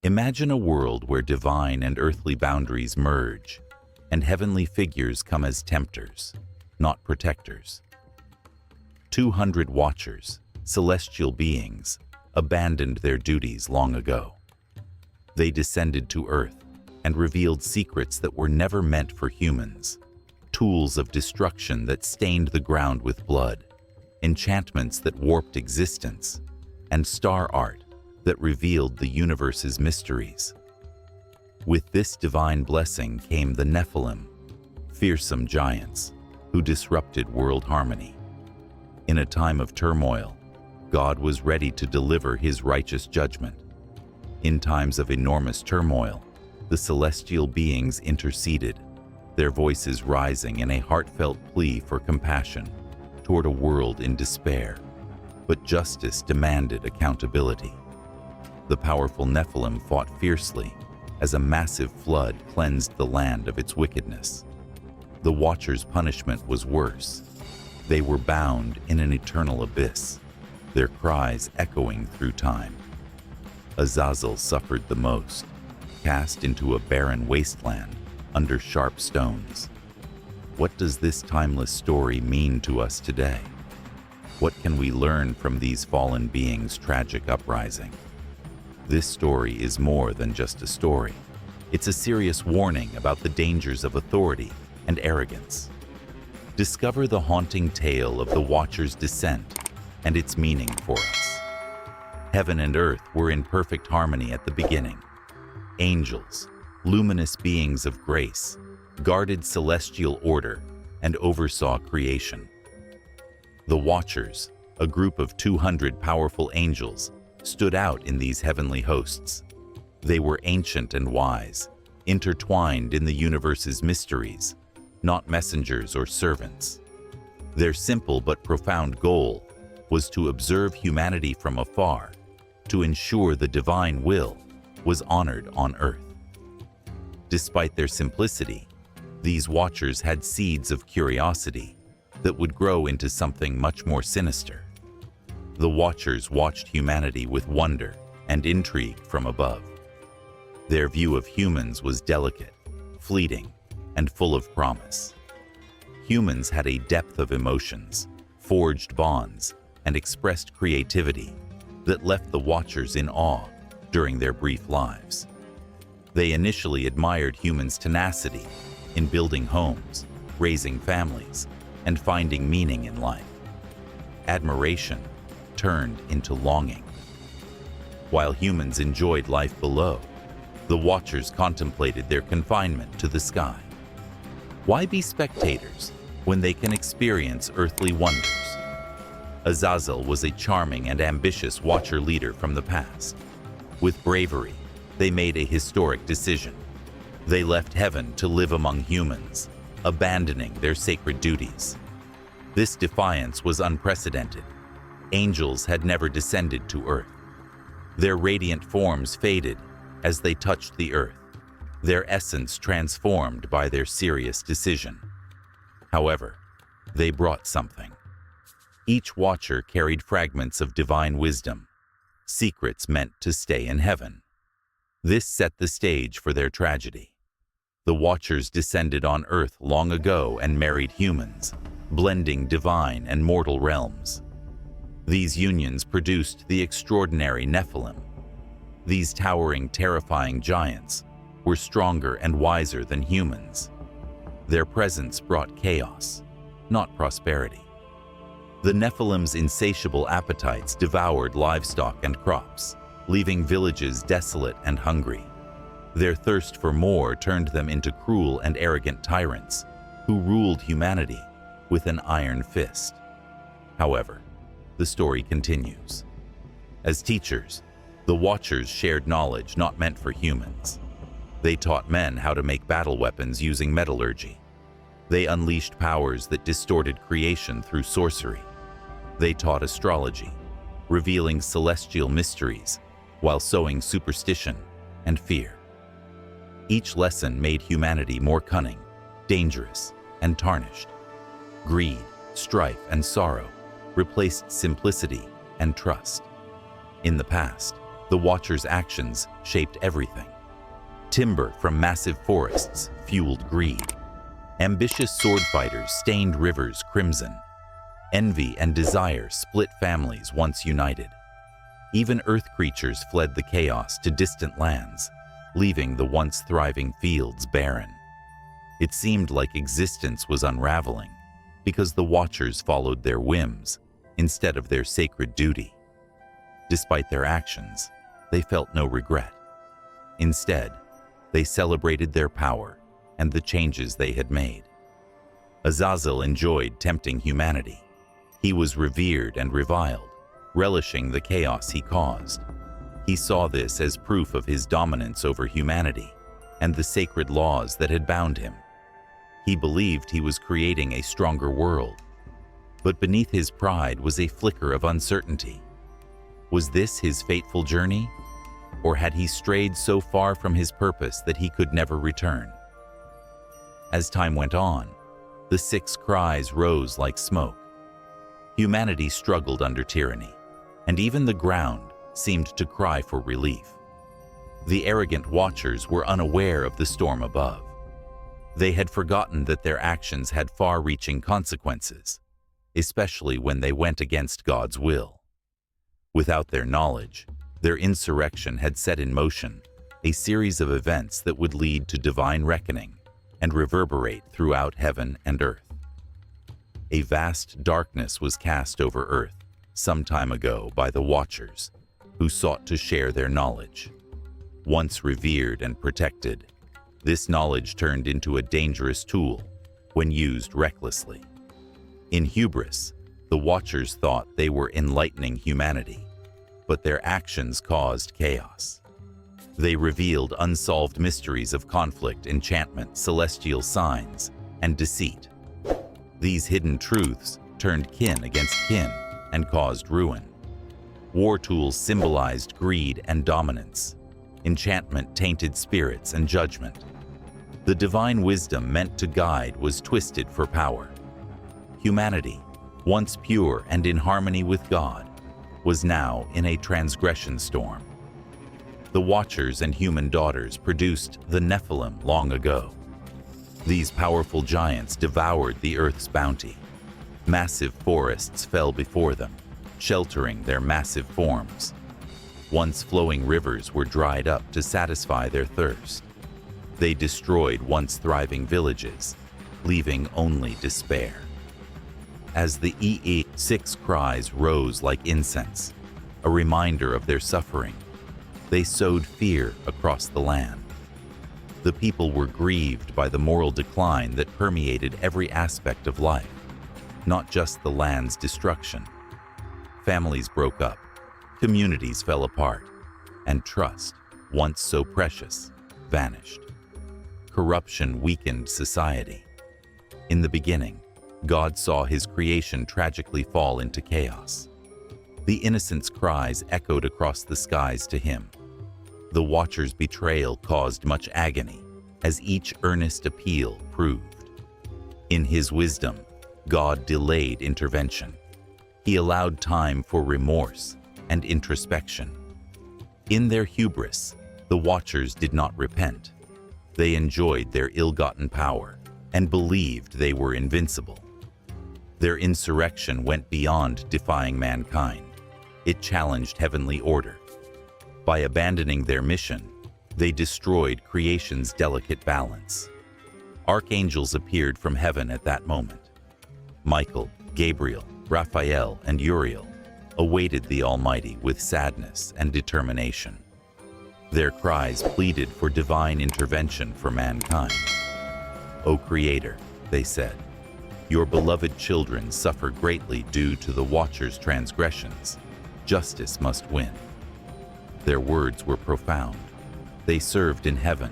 Imagine a world where divine and earthly boundaries merge, and heavenly figures come as tempters, not protectors. 200 watchers, celestial beings, abandoned their duties long ago. They descended to Earth and revealed secrets that were never meant for humans, tools of destruction that stained the ground with blood, enchantments that warped existence, and star art that revealed the universe's mysteries. With this divine blessing came the Nephilim, fearsome giants who disrupted world harmony. In a time of turmoil, God was ready to deliver his righteous judgment. In times of enormous turmoil, the celestial beings interceded, their voices rising in a heartfelt plea for compassion toward a world in despair. But justice demanded accountability. The powerful Nephilim fought fiercely as a massive flood cleansed the land of its wickedness. The Watchers' punishment was worse. They were bound in an eternal abyss, their cries echoing through time. Azazel suffered the most, cast into a barren wasteland under sharp stones. What does this timeless story mean to us today? What can we learn from these fallen beings' tragic uprising? This story is more than just a story. It's a serious warning about the dangers of authority and arrogance. Discover the haunting tale of the Watcher's descent and its meaning for us. Heaven and earth were in perfect harmony at the beginning. Angels, luminous beings of grace, guarded celestial order and oversaw creation. The Watchers, a group of 200 powerful angels, stood out in these heavenly hosts. They were ancient and wise, intertwined in the universe's mysteries, not messengers or servants. Their simple but profound goal was to observe humanity from afar, to ensure the divine will was honored on earth. Despite their simplicity, these Watchers had seeds of curiosity that would grow into something much more sinister. The Watchers watched humanity with wonder and intrigue from above. Their view of humans was delicate, fleeting, and full of promise. Humans had a depth of emotions, forged bonds, and expressed creativity that left the Watchers in awe during their brief lives. They initially admired humans' tenacity in building homes, raising families, and finding meaning in life. Admiration turned into longing. While humans enjoyed life below, the Watchers contemplated their confinement to the sky. Why be spectators when they can experience earthly wonders? Azazel was a charming and ambitious Watcher leader from the past. With bravery, they made a historic decision. They left heaven to live among humans, abandoning their sacred duties. This defiance was unprecedented. Angels had never descended to earth. Their radiant forms faded as they touched the earth, their essence transformed by their serious decision. However, they brought something. Each Watcher carried fragments of divine wisdom, secrets meant to stay in heaven. This set the stage for their tragedy. The Watchers descended on earth long ago and married humans, blending divine and mortal realms. These unions produced the extraordinary Nephilim. These towering, terrifying giants were stronger and wiser than humans. Their presence brought chaos, not prosperity. The Nephilim's insatiable appetites devoured livestock and crops, leaving villages desolate and hungry. Their thirst for more turned them into cruel and arrogant tyrants who ruled humanity with an iron fist. However, the story continues. As teachers, the Watchers shared knowledge not meant for humans. They taught men how to make battle weapons using metallurgy. They unleashed powers that distorted creation through sorcery. They taught astrology, revealing celestial mysteries while sowing superstition and fear. Each lesson made humanity more cunning, dangerous, and tarnished. Greed, strife, and sorrow replaced simplicity and trust. In the past, The Watchers' actions shaped everything. Timber from massive forests fueled greed. Ambitious sword fighters stained rivers crimson. Envy and desire split families once united. Even earth creatures fled the chaos to distant lands, leaving the once thriving fields barren. It seemed like existence was unraveling because the Watchers followed their whims instead of their sacred duty. Despite their actions, they felt no regret. Instead, they celebrated their power and the changes they had made. Azazel enjoyed tempting humanity. He was revered and reviled, relishing the chaos he caused. He saw this as proof of his dominance over humanity and the sacred laws that had bound him. He believed he was creating a stronger world, but beneath his pride was a flicker of uncertainty. Was this his fateful journey, or had he strayed so far from his purpose that he could never return? As time went on, the 6 cries rose like smoke. Humanity struggled under tyranny, and even the ground seemed to cry for relief. The arrogant Watchers were unaware of the storm above. They had forgotten that their actions had far-reaching consequences, especially when they went against God's will. Without their knowledge, their insurrection had set in motion a series of events that would lead to divine reckoning and reverberate throughout heaven and earth. A vast darkness was cast over earth some time ago by the Watchers, who sought to share their knowledge. Once revered and protected, this knowledge turned into a dangerous tool when used recklessly. In hubris, the Watchers thought they were enlightening humanity, but their actions caused chaos. They revealed unsolved mysteries of conflict, enchantment, celestial signs, and deceit. These hidden truths turned kin against kin and caused ruin. War tools symbolized greed and dominance. Enchantment tainted spirits and judgment. The divine wisdom meant to guide was twisted for power. Humanity, once pure and in harmony with God, was now in a transgression storm. The Watchers and human daughters produced the Nephilim long ago. These powerful giants devoured the earth's bounty. Massive forests fell before them, sheltering their massive forms. Once flowing rivers were dried up to satisfy their thirst. They destroyed once thriving villages, leaving only despair. As the EE6 cries rose like incense, a reminder of their suffering, they sowed fear across the land. The people were grieved by the moral decline that permeated every aspect of life, not just the land's destruction. Families broke up, communities fell apart, and trust, once so precious, vanished. Corruption weakened society. In the beginning, God saw his creation tragically fall into chaos. The innocent's cries echoed across the skies to him. The Watchers' betrayal caused much agony, as each earnest appeal proved. In his wisdom, God delayed intervention. He allowed time for remorse and introspection. In their hubris, the Watchers did not repent. They enjoyed their ill-gotten power and believed they were invincible. Their insurrection went beyond defying mankind. It challenged heavenly order. By abandoning their mission, they destroyed creation's delicate balance. Archangels appeared from heaven at that moment. Michael, Gabriel, Raphael, and Uriel awaited the Almighty with sadness and determination. Their cries pleaded for divine intervention for mankind. "O Creator," they said, "your beloved children suffer greatly due to the Watchers' transgressions. Justice must win." Their words were profound. They served in heaven,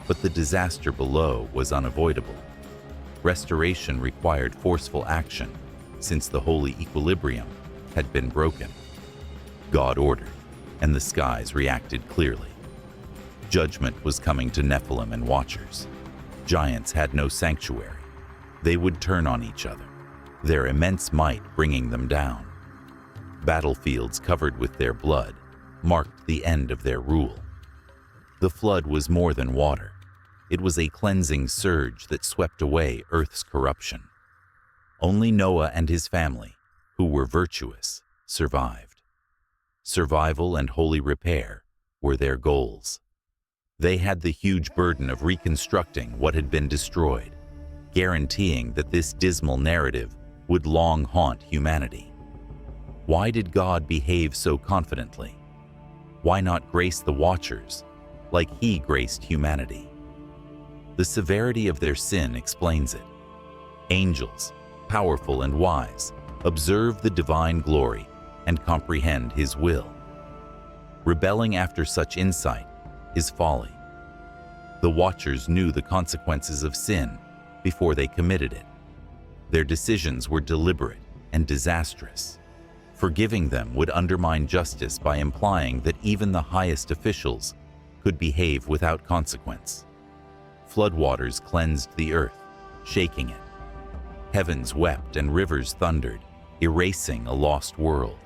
but the disaster below was unavoidable. Restoration required forceful action, since the holy equilibrium had been broken. God ordered, and the skies reacted clearly. Judgment was coming to Nephilim and Watchers. Giants had no sanctuary. They would turn on each other, their immense might bringing them down. Battlefields covered with their blood, marked the end of their rule. The flood was more than water. It was a cleansing surge that swept away Earth's corruption. Only Noah and his family, who were virtuous, survived. Survival and holy repair were their goals. They had the huge burden of reconstructing what had been destroyed, guaranteeing that this dismal narrative would long haunt humanity. Why did God behave so confidently? Why not grace the watchers like He graced humanity? The severity of their sin explains it. Angels, powerful and wise, observe the divine glory and comprehend His will. Rebelling after such insight is folly. The watchers knew the consequences of sin before they committed it. Their decisions were deliberate and disastrous. Forgiving them would undermine justice by implying that even the highest officials could behave without consequence. Floodwaters cleansed the earth, shaking it. Heavens wept and rivers thundered, erasing a lost world.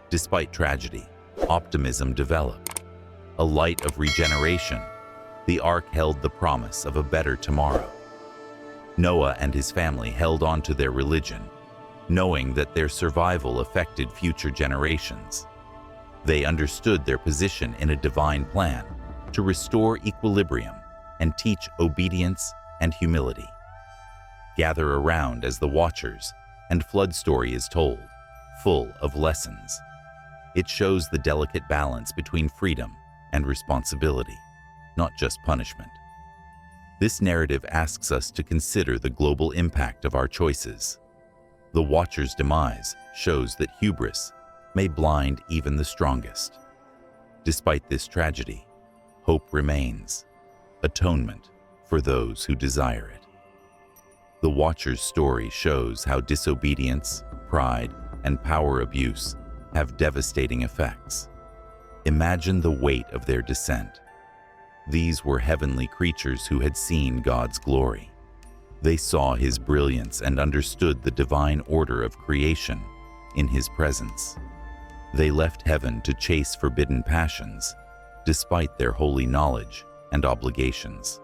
Despite tragedy, optimism developed. A light of regeneration, the ark held the promise of a better tomorrow. Noah and his family held on to their religion, knowing that their survival affected future generations. They understood their position in a divine plan to restore equilibrium and teach obedience and humility. Gather around as the watchers, and flood story is told, full of lessons. It shows the delicate balance between freedom and responsibility, not just punishment. This narrative asks us to consider the global impact of our choices. The watcher's demise shows that hubris may blind even the strongest. Despite this tragedy, hope remains, atonement for those who desire it. The watcher's story shows how disobedience, pride, and power abuse have devastating effects. Imagine the weight of their descent. These were heavenly creatures who had seen God's glory. They saw His brilliance and understood the divine order of creation in His presence. They left heaven to chase forbidden passions, despite their holy knowledge and obligations.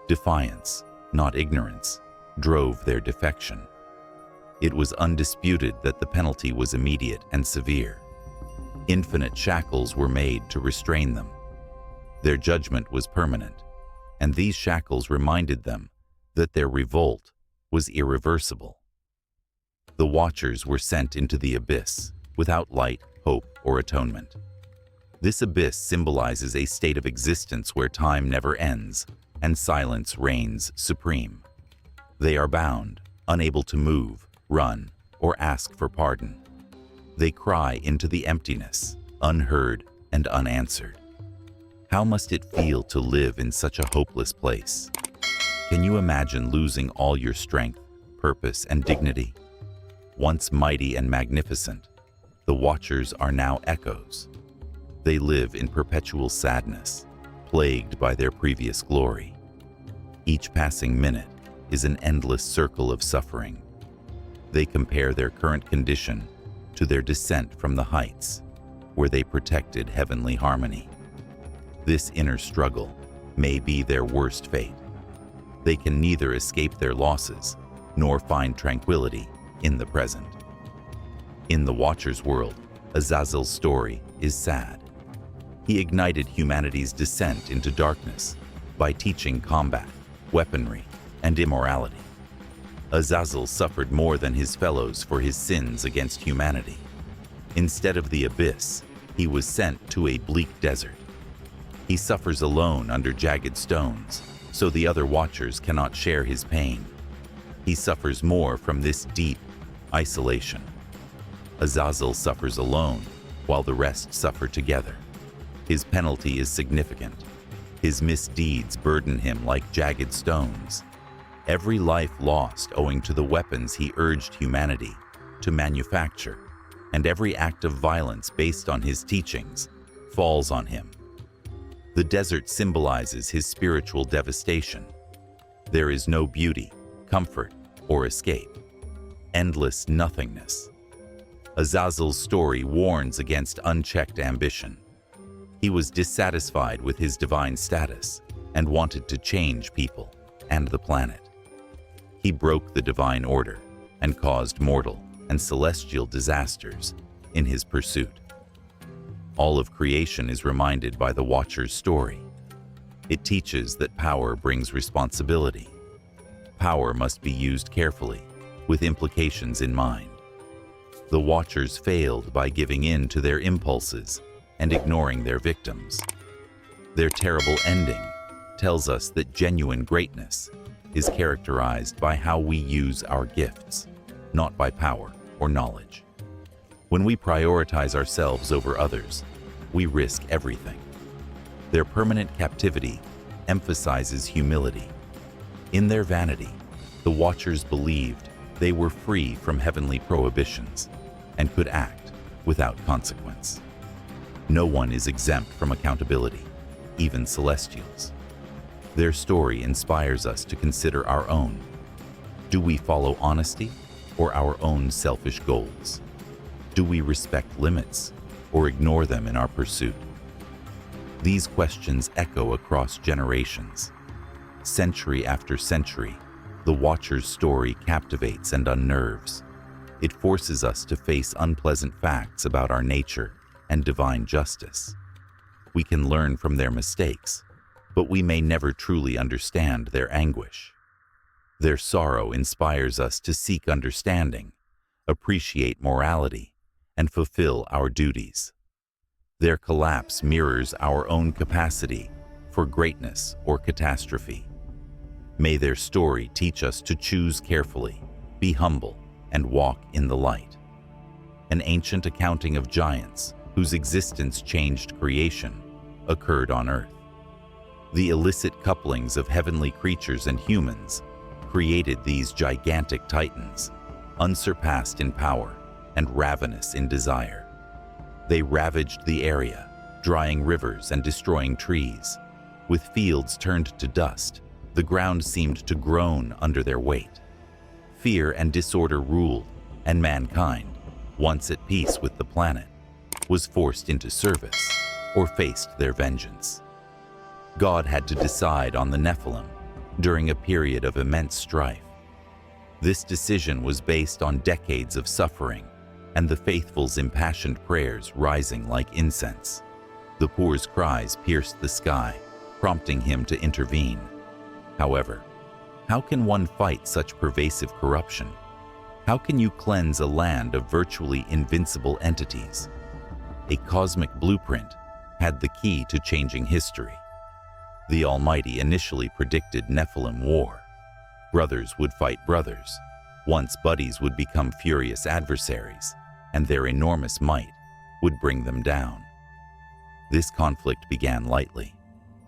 Defiance, not ignorance, drove their defection. It was undisputed that the penalty was immediate and severe. Infinite shackles were made to restrain them. Their judgment was permanent, and these shackles reminded them that their revolt was irreversible. The watchers were sent into the abyss without light, hope, or atonement. This abyss symbolizes a state of existence where time never ends and silence reigns supreme. They are bound, unable to move, run, or ask for pardon. They cry into the emptiness, unheard and unanswered. How must it feel to live in such a hopeless place? Can you imagine losing all your strength, purpose, and dignity? Once mighty and magnificent, the watchers are now echoes. They live in perpetual sadness, plagued by their previous glory. Each passing minute is an endless circle of suffering. They compare their current condition to their descent from the heights, where they protected heavenly harmony. This inner struggle may be their worst fate. They can neither escape their losses nor find tranquility in the present. In the Watcher's world, Azazel's story is sad. He ignited humanity's descent into darkness by teaching combat, weaponry, and immorality. Azazel suffered more than his fellows for his sins against humanity. Instead of the abyss, he was sent to a bleak desert. He suffers alone under jagged stones, so the other watchers cannot share his pain. He suffers more from this deep isolation. Azazel suffers alone, while the rest suffer together. His penalty is significant. His misdeeds burden him like jagged stones. Every life lost owing to the weapons he urged humanity to manufacture, and every act of violence based on his teachings, falls on him. The desert symbolizes his spiritual devastation. There is no beauty, comfort, or escape. Endless nothingness. Azazel's story warns against unchecked ambition. He was dissatisfied with his divine status and wanted to change people and the planet. He broke the divine order and caused mortal and celestial disasters in his pursuit. All of creation is reminded by the Watcher's story. It teaches that power brings responsibility. Power must be used carefully, with implications in mind. The Watchers failed by giving in to their impulses and ignoring their victims. Their terrible ending tells us that genuine greatness is characterized by how we use our gifts, not by power or knowledge. When we prioritize ourselves over others, we risk everything. Their permanent captivity emphasizes humility. In their vanity, the Watchers believed they were free from heavenly prohibitions and could act without consequence. No one is exempt from accountability, even celestials. Their story inspires us to consider our own. Do we follow honesty or our own selfish goals? Do we respect limits or ignore them in our pursuit? These questions echo across generations. Century after century, the Watcher's story captivates and unnerves. It forces us to face unpleasant facts about our nature and divine justice. We can learn from their mistakes, but we may never truly understand their anguish. Their sorrow inspires us to seek understanding, appreciate morality, and fulfill our duties. Their collapse mirrors our own capacity for greatness or catastrophe. May their story teach us to choose carefully, be humble, and walk in the light. An ancient accounting of giants whose existence changed creation occurred on Earth. The illicit couplings of heavenly creatures and humans created these gigantic titans, unsurpassed in power and ravenous in desire. They ravaged the area, drying rivers and destroying trees. With fields turned to dust, the ground seemed to groan under their weight. Fear and disorder ruled, and mankind, once at peace with the planet, was forced into service or faced their vengeance. God had to decide on the Nephilim during a period of immense strife. This decision was based on decades of suffering and the faithful's impassioned prayers rising like incense. The poor's cries pierced the sky, prompting him to intervene. However, how can one fight such pervasive corruption? How can you cleanse a land of virtually invincible entities? A cosmic blueprint had the key to changing history. The Almighty initially predicted Nephilim war. Brothers would fight brothers. Once buddies would become furious adversaries, and their enormous might would bring them down. This conflict began lightly,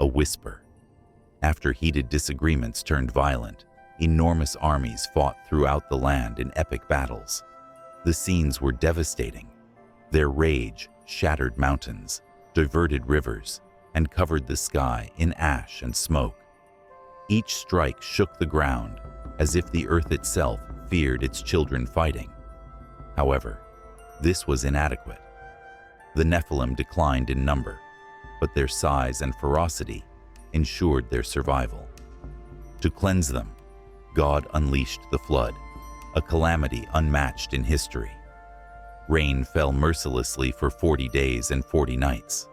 a whisper. After heated disagreements turned violent, enormous armies fought throughout the land in epic battles. The scenes were devastating. Their rage shattered mountains, diverted rivers, and covered the sky in ash and smoke. Each strike shook the ground, as if the earth itself feared its children fighting. However, this was inadequate. The Nephilim declined in number, but their size and ferocity ensured their survival. To cleanse them, God unleashed the flood, a calamity unmatched in history. Rain fell mercilessly for 40 days and 40 nights.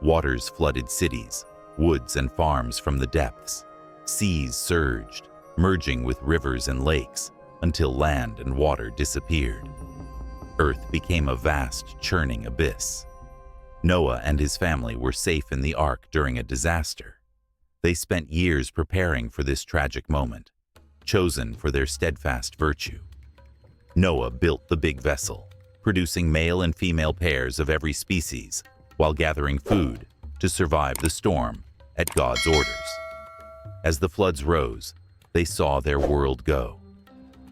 Waters flooded cities, woods and farms from the depths. Seas surged, merging with rivers and lakes until land and water disappeared. Earth became a vast, churning abyss. Noah and his family were safe in the ark during a disaster. They spent years preparing for this tragic moment, chosen for their steadfast virtue. Noah built the big vessel, producing male and female pairs of every species, while gathering food to survive the storm at God's orders. As the floods rose, they saw their world go.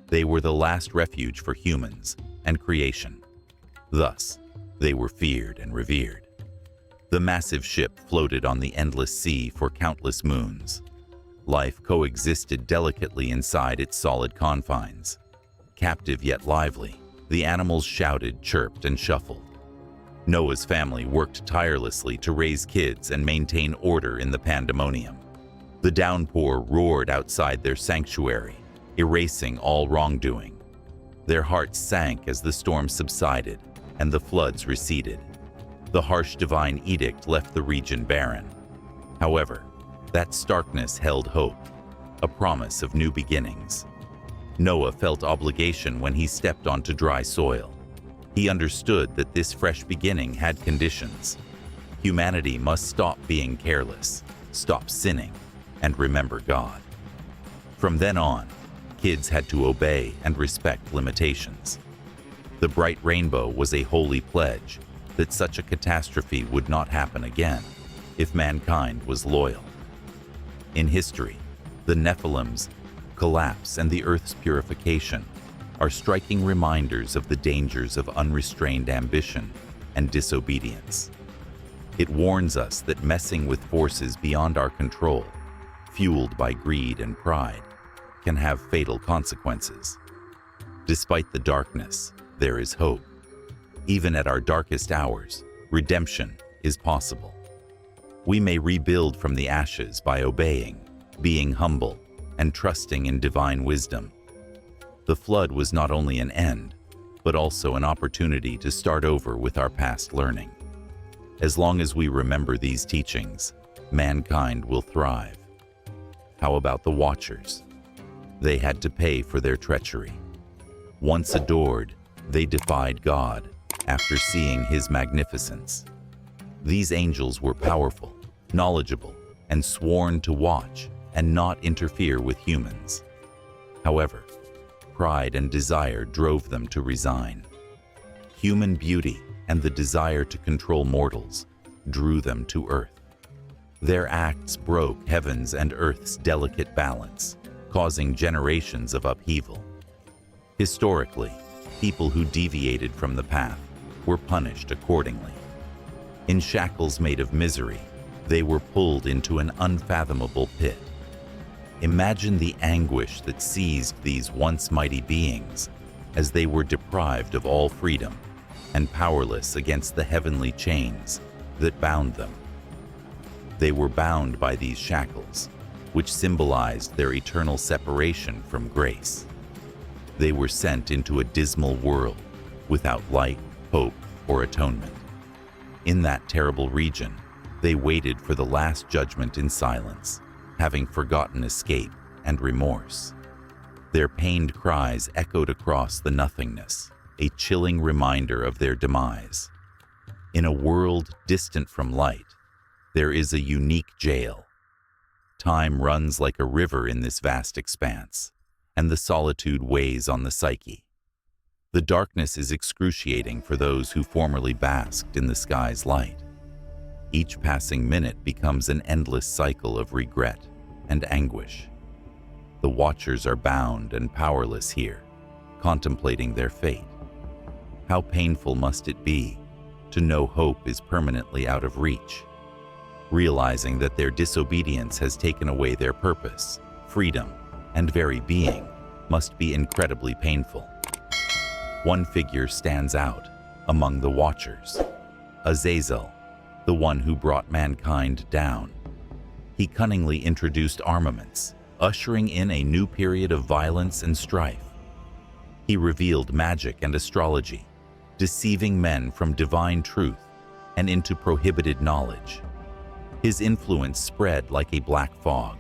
They were the last refuge for humans and creation. Thus, they were feared and revered. The massive ship floated on the endless sea for countless moons. Life coexisted delicately inside its solid confines, captive yet lively, The animals shouted, chirped, and shuffled. Noah's family worked tirelessly to raise kids and maintain order in the pandemonium. The downpour roared outside their sanctuary, erasing all wrongdoing. Their hearts sank as the storm subsided and the floods receded. The harsh divine edict left the region barren. However, that starkness held hope, a promise of new beginnings. Noah felt obligation when he stepped onto dry soil. He understood that this fresh beginning had conditions. Humanity must stop being careless, stop sinning, and remember God. From then on, kids had to obey and respect limitations. The bright rainbow was a holy pledge that such a catastrophe would not happen again if mankind was loyal. In history, the Nephilim's collapse and the Earth's purification are striking reminders of the dangers of unrestrained ambition and disobedience. It warns us that messing with forces beyond our control, fueled by greed and pride, can have fatal consequences. Despite the darkness, there is hope. Even at our darkest hours, redemption is possible. We may rebuild from the ashes by obeying, being humble, and trusting in divine wisdom. The flood was not only an end, but also an opportunity to start over with our past learning. As long as we remember these teachings, mankind will thrive. How about the Watchers? They had to pay for their treachery. Once adored, they defied God after seeing His magnificence. These angels were powerful, knowledgeable, and sworn to watch and not interfere with humans. However, pride and desire drove them to resign. Human beauty and the desire to control mortals drew them to earth. Their acts broke heaven's and earth's delicate balance, causing generations of upheaval. Historically, people who deviated from the path were punished accordingly. In shackles made of misery, they were pulled into an unfathomable pit. Imagine the anguish that seized these once mighty beings as they were deprived of all freedom and powerless against the heavenly chains that bound them. They were bound by these shackles, which symbolized their eternal separation from grace. They were sent into a dismal world without light, hope, or atonement. In that terrible region, they waited for the last judgment in silence, having forgotten escape and remorse. Their pained cries echoed across the nothingness, a chilling reminder of their demise. In a world distant from light, there is a unique jail. Time runs like a river in this vast expanse, and the solitude weighs on the psyche. The darkness is excruciating for those who formerly basked in the sky's light. Each passing minute becomes an endless cycle of regret and anguish. The Watchers are bound and powerless here, contemplating their fate. How painful must it be to know hope is permanently out of reach? Realizing that their disobedience has taken away their purpose, freedom, and very being must be incredibly painful. One figure stands out among the Watchers: Azazel, the one who brought mankind down. He cunningly introduced armaments, ushering in a new period of violence and strife. He revealed magic and astrology, deceiving men from divine truth and into prohibited knowledge. His influence spread like a black fog,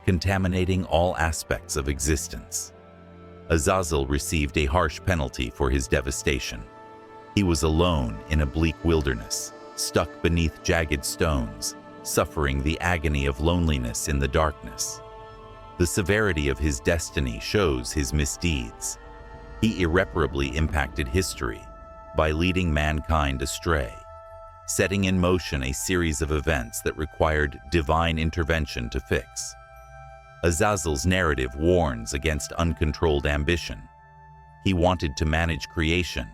contaminating all aspects of existence. Azazel received a harsh penalty for his devastation. He was alone in a bleak wilderness, stuck beneath jagged stones, suffering the agony of loneliness in the darkness. The severity of his destiny shows his misdeeds. He irreparably impacted history by leading mankind astray, setting in motion a series of events that required divine intervention to fix. Azazel's narrative warns against uncontrolled ambition. He wanted to manage creation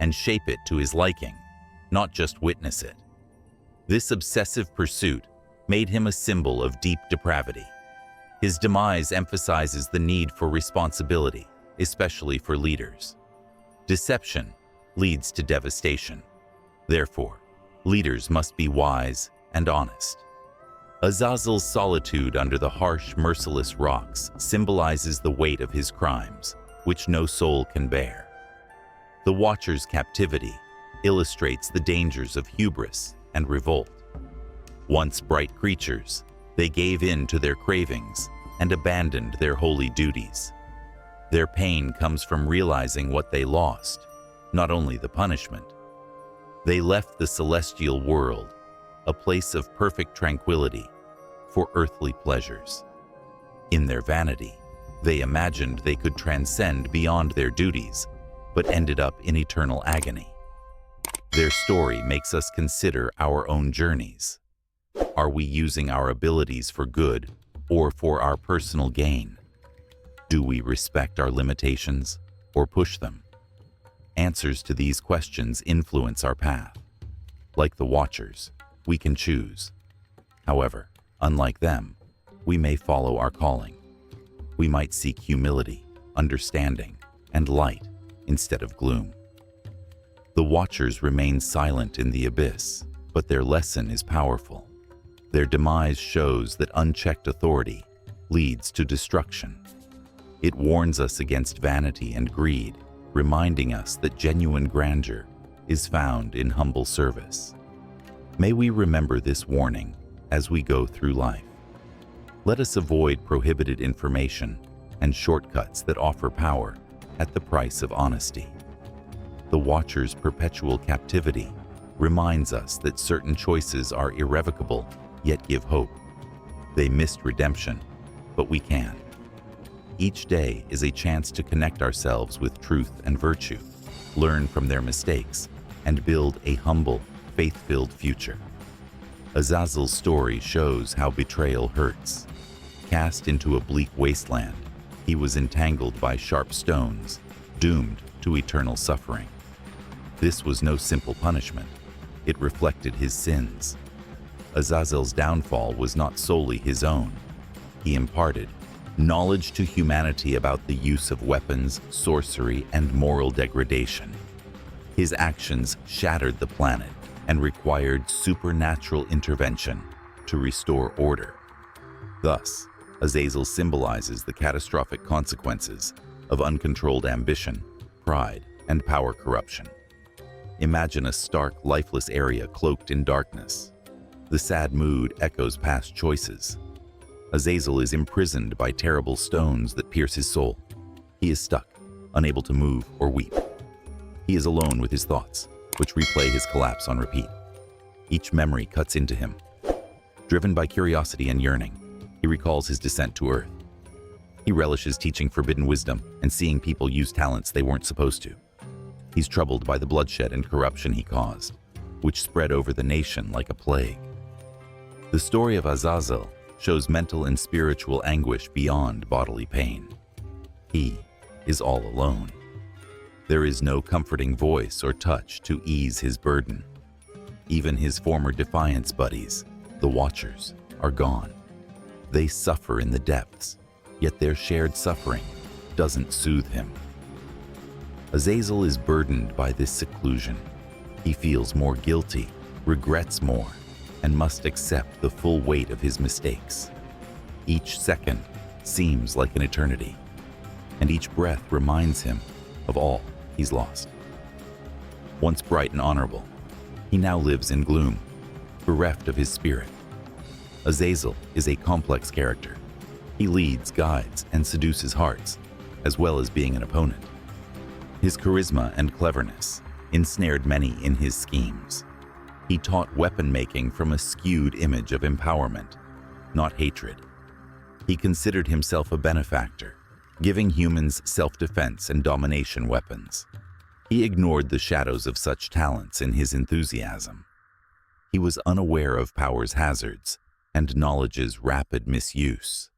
and shape it to his liking, not just witness it. This obsessive pursuit made him a symbol of deep depravity. His demise emphasizes the need for responsibility, especially for leaders. Deception leads to devastation. Therefore, leaders must be wise and honest. Azazel's solitude under the harsh, merciless rocks symbolizes the weight of his crimes, which no soul can bear. The Watcher's captivity illustrates the dangers of hubris and revolt. Once bright creatures, they gave in to their cravings and abandoned their holy duties. Their pain comes from realizing what they lost, not only the punishment. They left the celestial world, a place of perfect tranquility, for earthly pleasures. In their vanity, they imagined they could transcend beyond their duties, but ended up in eternal agony. Their story makes us consider our own journeys. Are we using our abilities for good or for our personal gain? Do we respect our limitations or push them? Answers to these questions influence our path. Like the Watchers, we can choose. However, unlike them, we may follow our calling. We might seek humility, understanding, and light instead of gloom. The Watchers remain silent in the abyss, but their lesson is powerful. Their demise shows that unchecked authority leads to destruction. It warns us against vanity and greed, reminding us that genuine grandeur is found in humble service. May we remember this warning as we go through life. Let us avoid prohibited information and shortcuts that offer power at the price of honesty. The Watcher's perpetual captivity reminds us that certain choices are irrevocable, yet give hope. They missed redemption, but we can. Each day is a chance to connect ourselves with truth and virtue, learn from their mistakes, and build a humble, faith-filled future. Azazel's story shows how betrayal hurts. Cast into a bleak wasteland, he was entangled by sharp stones, doomed to eternal suffering. This was no simple punishment. It reflected his sins. Azazel's downfall was not solely his own. He imparted knowledge to humanity about the use of weapons, sorcery, and moral degradation. His actions shattered the planet and required supernatural intervention to restore order. Thus, Azazel symbolizes the catastrophic consequences of uncontrolled ambition, pride, and power corruption. Imagine a stark, lifeless area cloaked in darkness. The sad mood echoes past choices. Azazel is imprisoned by terrible stones that pierce his soul. He is stuck, unable to move or weep. He is alone with his thoughts, which replay his collapse on repeat. Each memory cuts into him. Driven by curiosity and yearning, he recalls his descent to Earth. He relishes teaching forbidden wisdom and seeing people use talents they weren't supposed to. He's troubled by the bloodshed and corruption he caused, which spread over the nation like a plague. The story of Azazel shows mental and spiritual anguish beyond bodily pain. He is all alone. There is no comforting voice or touch to ease his burden. Even his former defiance buddies, the Watchers, are gone. They suffer in the depths, yet their shared suffering doesn't soothe him. Azazel is burdened by this seclusion. He feels more guilty, regrets more, and must accept the full weight of his mistakes. Each second seems like an eternity, and each breath reminds him of all he's lost. Once bright and honorable, he now lives in gloom, bereft of his spirit. Azazel is a complex character. He leads, guides, and seduces hearts, as well as being an opponent. His charisma and cleverness ensnared many in his schemes. He taught weapon-making from a skewed image of empowerment, not hatred. He considered himself a benefactor, giving humans self-defense and domination weapons. He ignored the shadows of such talents in his enthusiasm. He was unaware of power's hazards and knowledge's rapid misuse.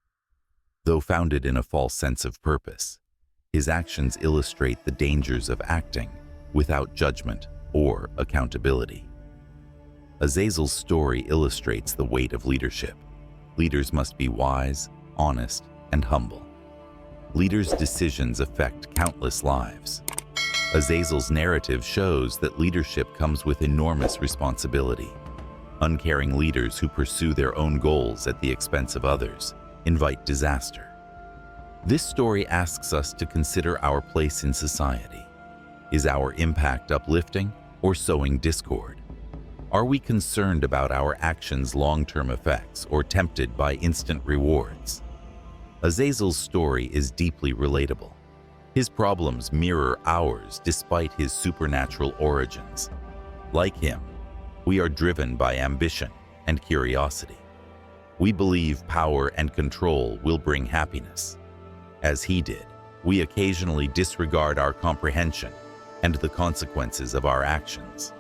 Though founded in a false sense of purpose, his actions illustrate the dangers of acting without judgment or accountability. Azazel's story illustrates the weight of leadership. Leaders must be wise, honest, and humble. Leaders' decisions affect countless lives. Azazel's narrative shows that leadership comes with enormous responsibility. Uncaring leaders who pursue their own goals at the expense of others invite disaster. This story asks us to consider our place in society. Is our impact uplifting or sowing discord? Are we concerned about our actions' long-term effects or tempted by instant rewards? Azazel's story is deeply relatable. His problems mirror ours despite his supernatural origins. Like him, we are driven by ambition and curiosity. We believe power and control will bring happiness. As he did, we occasionally disregard our comprehension and the consequences of our actions.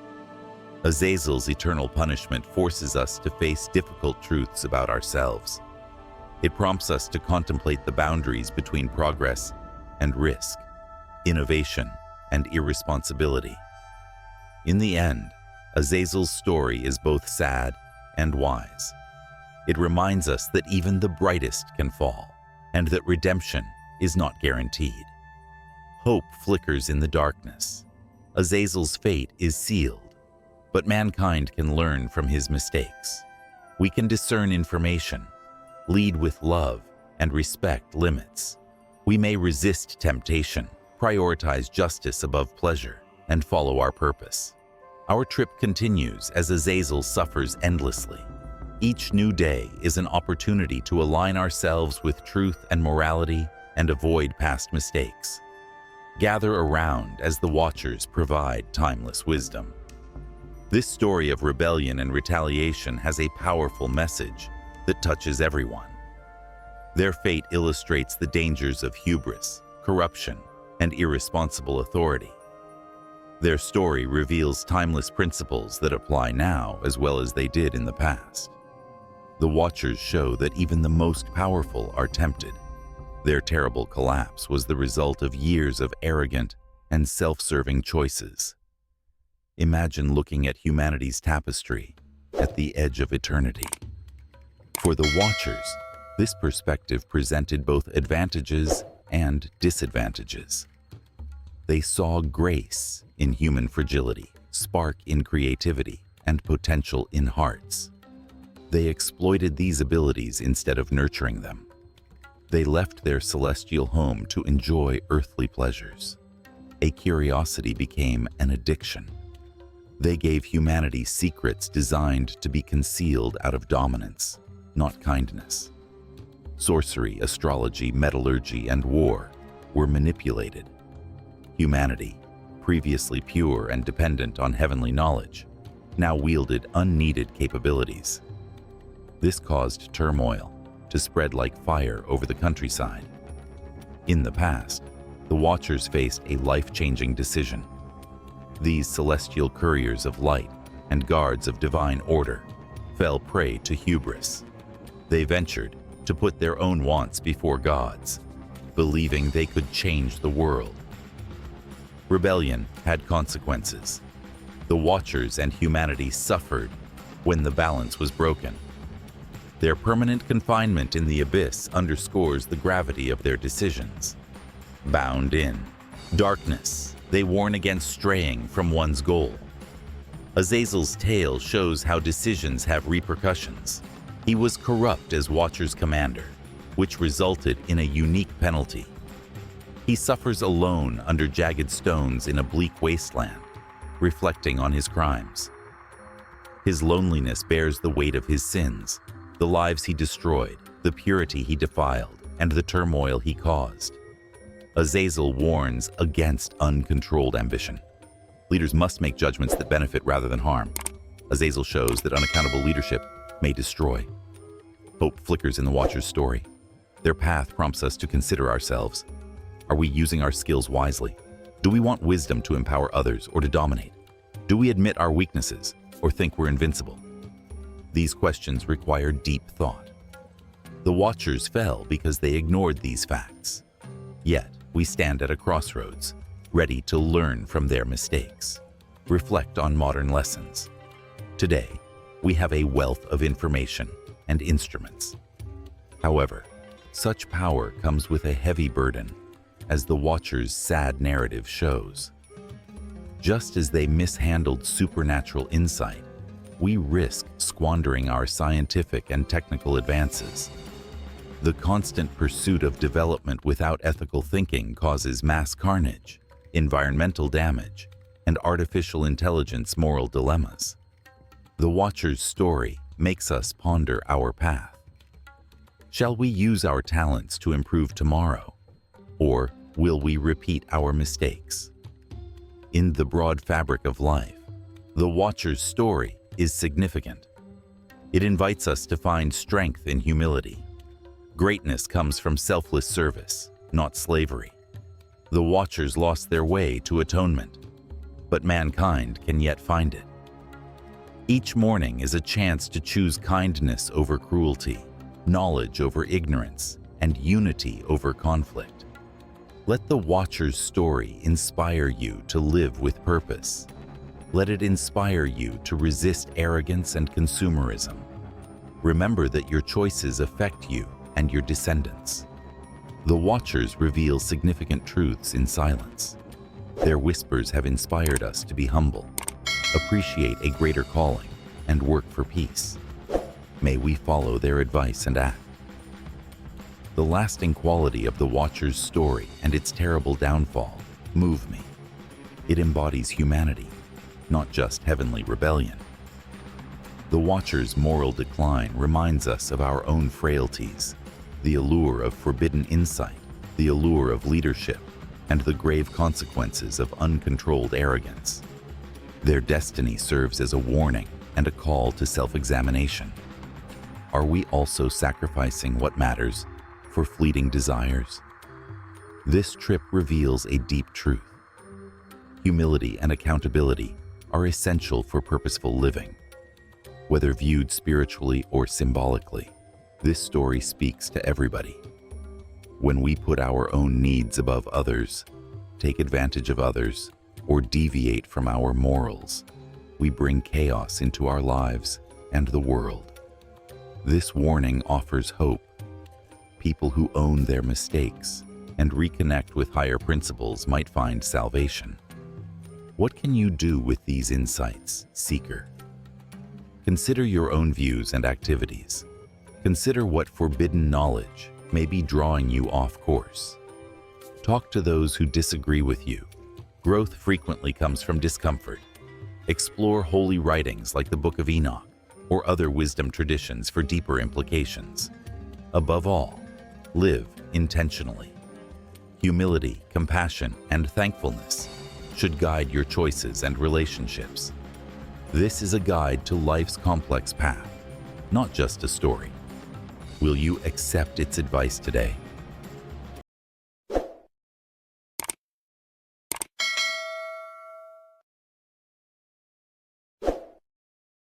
Azazel's eternal punishment forces us to face difficult truths about ourselves. It prompts us to contemplate the boundaries between progress and risk, innovation and irresponsibility. In the end, Azazel's story is both sad and wise. It reminds us that even the brightest can fall, and that redemption is not guaranteed. Hope flickers in the darkness. Azazel's fate is sealed, but mankind can learn from his mistakes. We can discern information, lead with love, and respect limits. We may resist temptation, prioritize justice above pleasure, and follow our purpose. Our trip continues as Azazel suffers endlessly. Each new day is an opportunity to align ourselves with truth and morality and avoid past mistakes. Gather around as the Watchers provide timeless wisdom. This story of rebellion and retaliation has a powerful message that touches everyone. Their fate illustrates the dangers of hubris, corruption, and irresponsible authority. Their story reveals timeless principles that apply now as well as they did in the past. The Watchers show that even the most powerful are tempted. Their terrible collapse was the result of years of arrogant and self-serving choices. Imagine looking at humanity's tapestry at the edge of eternity. For the Watchers, this perspective presented both advantages and disadvantages. They saw grace in human fragility, spark in creativity, and potential in hearts. They exploited these abilities instead of nurturing them. They left their celestial home to enjoy earthly pleasures. A curiosity became an addiction. They gave humanity secrets designed to be concealed out of dominance, not kindness. Sorcery, astrology, metallurgy, and war were manipulated. Humanity, previously pure and dependent on heavenly knowledge, now wielded unneeded capabilities. This caused turmoil to spread like fire over the countryside. In the past, the Watchers faced a life-changing decision. These celestial couriers of light and guards of divine order fell prey to hubris. They ventured to put their own wants before God's, believing they could change the world. Rebellion had consequences. The Watchers and humanity suffered when the balance was broken. Their permanent confinement in the abyss underscores the gravity of their decisions. Bound in darkness, they warn against straying from one's goal. Azazel's tale shows how decisions have repercussions. He was corrupt as Watcher's commander, which resulted in a unique penalty. He suffers alone under jagged stones in a bleak wasteland, reflecting on his crimes. His loneliness bears the weight of his sins, the lives he destroyed, the purity he defiled, and the turmoil he caused. Azazel warns against uncontrolled ambition. Leaders must make judgments that benefit rather than harm. Azazel shows that unaccountable leadership may destroy. Hope flickers in the Watcher's story. Their path prompts us to consider ourselves. Are we using our skills wisely? Do we want wisdom to empower others or to dominate? Do we admit our weaknesses or think we're invincible? These questions require deep thought. The Watchers fell because they ignored these facts. Yet, we stand at a crossroads, ready to learn from their mistakes, reflect on modern lessons. Today, we have a wealth of information and instruments. However, such power comes with a heavy burden, as the Watcher's sad narrative shows. Just as they mishandled supernatural insight, we risk squandering our scientific and technical advances. The constant pursuit of development without ethical thinking causes mass carnage, environmental damage, and artificial intelligence moral dilemmas. The Watcher's story makes us ponder our path. Shall we use our talents to improve tomorrow, or will we repeat our mistakes? In the broad fabric of life, the Watcher's story is significant. It invites us to find strength in humility. Greatness comes from selfless service, not slavery. The Watchers lost their way to atonement, but mankind can yet find it. Each morning is a chance to choose kindness over cruelty, knowledge over ignorance, and unity over conflict. Let the Watcher's story inspire you to live with purpose. Let it inspire you to resist arrogance and consumerism. Remember that your choices affect you and your descendants. The Watchers reveal significant truths in silence. Their whispers have inspired us to be humble, appreciate a greater calling, and work for peace. May we follow their advice and act. The lasting quality of the Watcher's story and its terrible downfall move me. It embodies humanity, not just heavenly rebellion. The Watcher's moral decline reminds us of our own frailties, the allure of forbidden insight, the allure of leadership, and the grave consequences of uncontrolled arrogance. Their destiny serves as a warning and a call to self-examination. Are we also sacrificing what matters for fleeting desires? This trip reveals a deep truth. Humility and accountability are essential for purposeful living. Whether viewed spiritually or symbolically, this story speaks to everybody. When we put our own needs above others, take advantage of others, or deviate from our morals, we bring chaos into our lives and the world. This warning offers hope. People who own their mistakes and reconnect with higher principles might find salvation. What can you do with these insights, seeker? Consider your own views and activities. Consider what forbidden knowledge may be drawing you off course. Talk to those who disagree with you. Growth frequently comes from discomfort. Explore holy writings like the Book of Enoch or other wisdom traditions for deeper implications. Above all, live intentionally. Humility, compassion, and thankfulness should guide your choices and relationships. This is a guide to life's complex path, not just a story. Will you accept its advice today?